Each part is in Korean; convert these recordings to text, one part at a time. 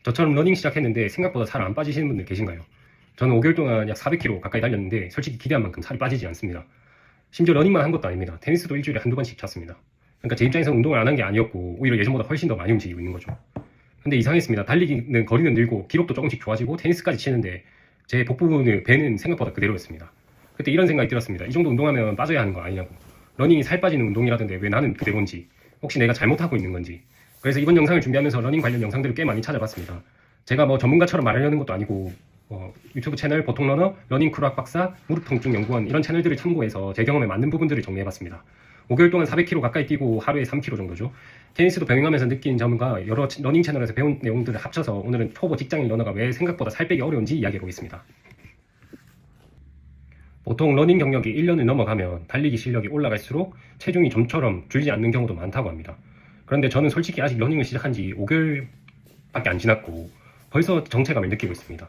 저처럼 러닝 시작했는데 생각보다 살 안 빠지시는 분들 계신가요? 저는 5개월 동안 약 400km 가까이 달렸는데 솔직히 기대한 만큼 살이 빠지지 않습니다. 심지어 러닝만 한 것도 아닙니다. 테니스도 일주일에 한두 번씩 쳤습니다. 그러니까 제 입장에서 운동을 안 한 게 아니었고 오히려 예전보다 훨씬 더 많이 움직이고 있는 거죠. 근데 이상했습니다. 달리기는 거리는 늘고 기록도 조금씩 좋아지고 테니스까지 치는데 제 복 부분의 배는 생각보다 그대로였습니다. 그때 이런 생각이 들었습니다. 이 정도 운동하면 빠져야 하는 거 아니냐고. 러닝이 살 빠지는 운동이라던데 왜 나는 그대로인지, 혹시 내가 잘못하고 있는 건지. 그래서 이번 영상을 준비하면서 러닝 관련 영상들을 꽤 많이 찾아봤습니다. 제가 뭐 전문가처럼 말하려는 것도 아니고 유튜브 채널 보통 러너, 러닝 크루 학박사, 무릎 통증 연구원 이런 채널들을 참고해서 제 경험에 맞는 부분들을 정리해봤습니다. 5개월 동안 400km 가까이 뛰고 하루에 3km 정도죠. 테니스도 병행하면서 느낀 점과 여러 러닝 채널에서 배운 내용들을 합쳐서 오늘은 초보 직장인 러너가 왜 생각보다 살 빼기 어려운지 이야기해보겠습니다. 보통 러닝 경력이 1년을 넘어가면 달리기 실력이 올라갈수록 체중이 좀처럼 줄지 않는 경우도 많다고 합니다. 그런데 저는 솔직히 아직 러닝을 시작한 지 5개월밖에 안 지났고 벌써 정체감을 느끼고 있습니다.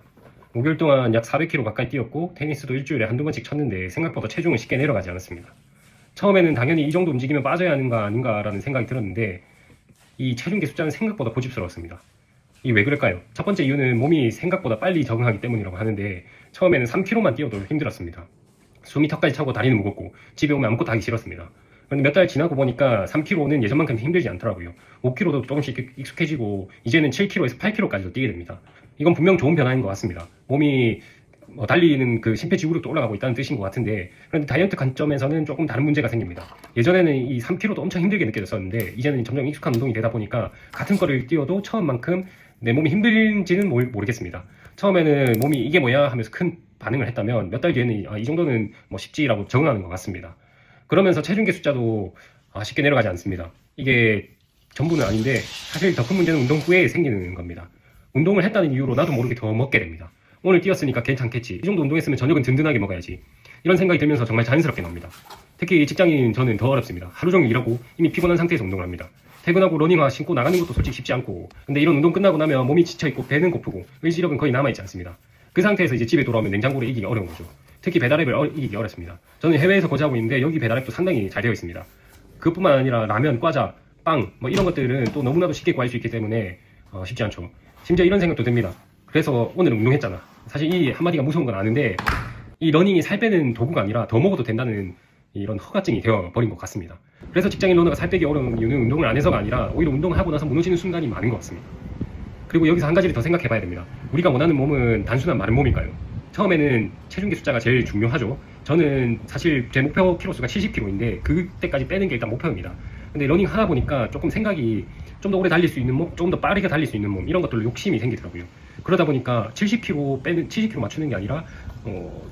5개월 동안 약 400km 가까이 뛰었고 테니스도 일주일에 한두 번씩 쳤는데 생각보다 체중은 쉽게 내려가지 않았습니다. 처음에는 당연히 이 정도 움직이면 빠져야 하는가 아닌가라는 생각이 들었는데 이 체중계 숫자는 생각보다 고집스러웠습니다. 이게 왜 그럴까요? 첫 번째 이유는 몸이 생각보다 빨리 적응하기 때문이라고 하는데 처음에는 3km만 뛰어도 힘들었습니다. 숨이 턱까지 차고 다리는 무겁고 집에 오면 아무것도 하기 싫었습니다. 그런데 몇 달 지나고 보니까 3km는 예전만큼 힘들지 않더라고요. 5km도 조금씩 익숙해지고 이제는 7km에서 8km까지도 뛰게 됩니다. 이건 분명 좋은 변화인 것 같습니다. 몸이 달리는 그 심폐지구력도 올라가고 있다는 뜻인 것 같은데, 그런데 다이어트 관점에서는 조금 다른 문제가 생깁니다. 예전에는 이 3km도 엄청 힘들게 느껴졌었는데 이제는 점점 익숙한 운동이 되다 보니까 같은 거리를 뛰어도 처음만큼 내 몸이 힘들지는 모르겠습니다. 처음에는 몸이 이게 뭐야 하면서 큰 반응을 했다면 몇 달 뒤에는 이 정도는 뭐 쉽지라고 적응하는 것 같습니다. 그러면서 체중계 숫자도 쉽게 내려가지 않습니다. 이게 전부는 아닌데 사실 더 큰 문제는 운동 후에 생기는 겁니다. 운동을 했다는 이유로 나도 모르게 더 먹게 됩니다. 오늘 뛰었으니까 괜찮겠지. 이 정도 운동했으면 저녁은 든든하게 먹어야지. 이런 생각이 들면서 정말 자연스럽게 나옵니다. 특히 직장인 저는 더 어렵습니다. 하루 종일 일하고 이미 피곤한 상태에서 운동을 합니다. 퇴근하고 러닝화 신고 나가는 것도 솔직히 쉽지 않고, 근데 이런 운동 끝나고 나면 몸이 지쳐있고 배는 고프고 의지력은 거의 남아있지 않습니다. 그 상태에서 이제 집에 돌아오면 냉장고를 이기기 어려운 거죠. 특히 배달앱을 이기기 어렵습니다. 저는 해외에서 거주하고 있는데 여기 배달앱도 상당히 잘 되어 있습니다. 그뿐만 아니라 라면, 과자, 빵 뭐 이런 것들은 또 너무나도 쉽게 구할 수 있기 때문에 쉽지 않죠. 심지어 이런 생각도 듭니다. 그래서 오늘 운동했잖아. 사실 이 한마디가 무서운 건 아는데 이 러닝이 살 빼는 도구가 아니라 더 먹어도 된다는 이런 허가증이 되어버린 것 같습니다. 그래서 직장인 러너가 살 빼기 어려운 이유는 운동을 안 해서가 아니라 오히려 운동을 하고 나서 무너지는 순간이 많은 것 같습니다. 그리고 여기서 한 가지를 더 생각해 봐야 됩니다. 우리가 원하는 몸은 단순한 마른 몸일까요? 처음에는 체중계 숫자가 제일 중요하죠. 저는 사실 제 목표 키로수가 70kg인데 그때까지 빼는 게 일단 목표입니다. 근데 러닝 하다 보니까 조금 생각이 좀 더 오래 달릴 수 있는 몸, 조금 더 빠르게 달릴 수 있는 몸 이런 것들로 욕심이 생기더라고요. 그러다 보니까 70kg 맞추는 게 아니라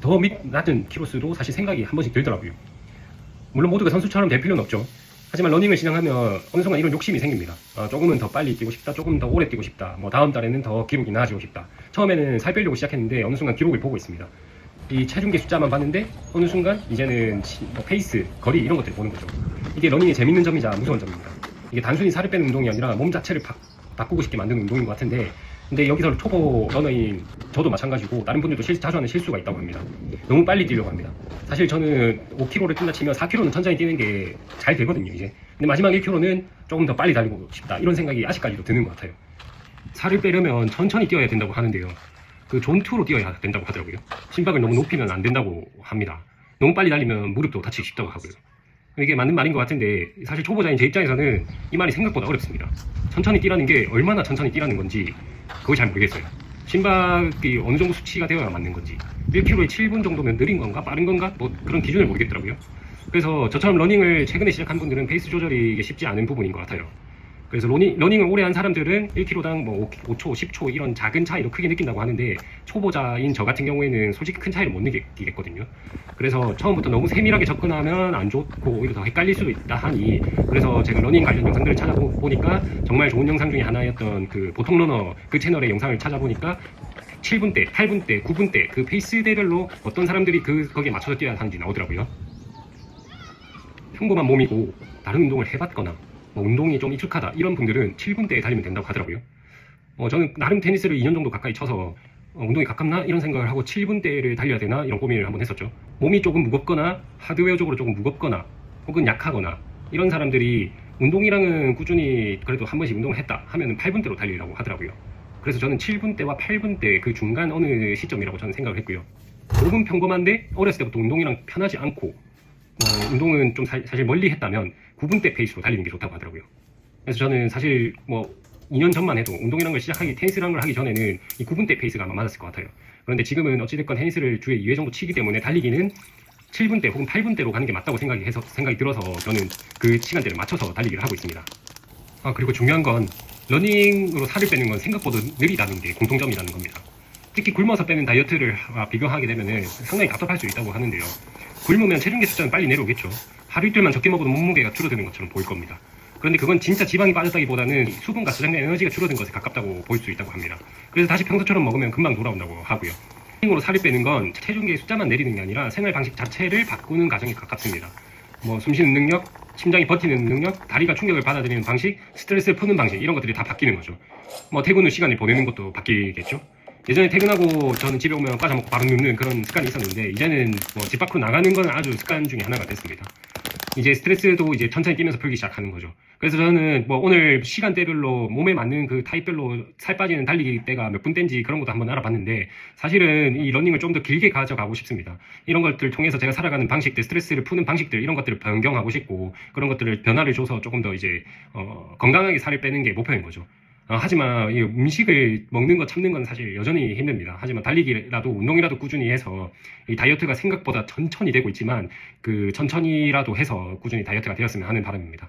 더 낮은 키로수도 사실 생각이 한 번씩 들더라고요. 물론 모두가 선수처럼 될 필요는 없죠. 하지만 러닝을 시작하면 어느 순간 이런 욕심이 생깁니다. 조금은 더 빨리 뛰고 싶다, 조금 더 오래 뛰고 싶다, 뭐 다음 달에는 더 기록이 나아지고 싶다. 처음에는 살 빼려고 시작했는데 어느 순간 기록을 보고 있습니다. 이 체중계 숫자만 봤는데 어느 순간 이제는 페이스, 거리 이런 것들을 보는 거죠. 이게 러닝의 재밌는 점이자 무서운 점입니다. 이게 단순히 살을 빼는 운동이 아니라 몸 자체를 바꾸고 싶게 만드는 운동인 것 같은데, 근데 여기서 초보 러너인 저도 마찬가지고 다른 분들도 자주 하는 실수가 있다고 합니다. 너무 빨리 뛰려고 합니다. 사실 저는 5km를 뛴다 치면 4km는 천천히 뛰는 게 잘 되거든요 이제. 근데 마지막 1km는 조금 더 빨리 달리고 싶다 이런 생각이 아직까지도 드는 것 같아요. 살을 빼려면 천천히 뛰어야 된다고 하는데요, 그 존투로 뛰어야 된다고 하더라고요. 심박을 너무 높이면 안 된다고 합니다. 너무 빨리 달리면 무릎도 다치기 쉽다고 하고요. 이게 맞는 말인 것 같은데 사실 초보자인 제 입장에서는 이 말이 생각보다 어렵습니다. 천천히 뛰라는 게 얼마나 천천히 뛰라는 건지 그걸 잘 모르겠어요. 심박이 어느 정도 수치가 되어야 맞는 건지, 1km에 7분 정도면 느린 건가 빠른 건가 뭐 그런 기준을 모르겠더라고요. 그래서 저처럼 러닝을 최근에 시작한 분들은 페이스 조절이 쉽지 않은 부분인 것 같아요. 그래서 러닝을 오래 한 사람들은 1km당 뭐 5초, 10초 이런 작은 차이로 크게 느낀다고 하는데 초보자인 저 같은 경우에는 솔직히 큰 차이를 못 느끼겠거든요. 그래서 처음부터 너무 세밀하게 접근하면 안 좋고 오히려 더 헷갈릴 수도 있다 하니, 그래서 제가 러닝 관련 영상들을 찾아보니까 정말 좋은 영상 중에 하나였던 그 보통 러너 그 채널의 영상을 찾아보니까 7분대, 8분대, 9분대 그 페이스대별로 어떤 사람들이 거기에 맞춰서 뛰어야 하는지 나오더라고요. 평범한 몸이고 다른 운동을 해봤거나 운동이 좀 익숙하다 이런 분들은 7분대에 달리면 된다고 하더라고요. 저는 나름 테니스를 2년 정도 가까이 쳐서 운동이 가깝나 이런 생각을 하고 7분대를 달려야 되나 이런 고민을 한번 했었죠. 몸이 조금 무겁거나 하드웨어적으로 조금 무겁거나 혹은 약하거나 이런 사람들이 운동이랑은 꾸준히 그래도 한 번씩 운동을 했다 하면 8분대로 달리라고 하더라고요. 그래서 저는 7분대와 8분대 그 중간 어느 시점이라고 저는 생각을 했고요. 5분 평범한데 어렸을 때부터 운동이랑 편하지 않고 운동은 좀 사실 멀리 했다면 9분대 페이스로 달리는 게 좋다고 하더라고요. 그래서 저는 사실 뭐 2년 전만 해도 운동이란 걸 시작하기, 테니스라는 걸 하기 전에는 이 9분대 페이스가 아마 맞았을 것 같아요. 그런데 지금은 어찌됐건 테니스를 주에 2회 정도 치기 때문에 달리기는 7분대 혹은 8분대로 가는 게 맞다고 생각이 들어서 저는 그 시간대를 맞춰서 달리기를 하고 있습니다. 그리고 중요한 건 러닝으로 살을 빼는 건 생각보다 느리다는 게 공통점이라는 겁니다. 특히 굶어서 빼는 다이어트를 비교하게 되면 상당히 답답할 수 있다고 하는데요. 굶으면 체중계 숫자는 빨리 내려오겠죠. 하루 이틀만 적게 먹어도 몸무게가 줄어드는 것처럼 보일 겁니다. 그런데 그건 진짜 지방이 빠졌다기보다는 수분과 저장된 에너지가 줄어든 것에 가깝다고 볼 수 있다고 합니다. 그래서 다시 평소처럼 먹으면 금방 돌아온다고 하고요. 러닝으로 살을 빼는 건 체중계 숫자만 내리는 게 아니라 생활 방식 자체를 바꾸는 과정에 가깝습니다. 숨쉬는 능력, 심장이 버티는 능력, 다리가 충격을 받아들이는 방식, 스트레스를 푸는 방식, 이런 것들이 다 바뀌는 거죠. 퇴근 후 시간을 보내는 것도 바뀌겠죠. 예전에 퇴근하고 저는 집에 오면 과자 먹고 바로 눕는 그런 습관이 있었는데, 이제는 집 밖으로 나가는 건 아주 습관 중에 하나가 됐습니다. 이제 스트레스도 이제 천천히 뛰면서 풀기 시작하는 거죠. 그래서 저는 오늘 시간대별로 몸에 맞는 그 타입별로 살 빠지는 달리기 때가 몇 분대인지 그런 것도 한번 알아봤는데, 사실은 이 러닝을 좀 더 길게 가져가고 싶습니다. 이런 것들 통해서 제가 살아가는 방식들, 스트레스를 푸는 방식들, 이런 것들을 변경하고 싶고, 그런 것들을 변화를 줘서 조금 더 이제 건강하게 살을 빼는 게 목표인 거죠. 하지만 이 음식을 먹는 거 참는 건 사실 여전히 힘듭니다. 하지만 달리기라도 운동이라도 꾸준히 해서 이 다이어트가 생각보다 천천히 되고 있지만 그 천천히라도 해서 꾸준히 다이어트가 되었으면 하는 바람입니다.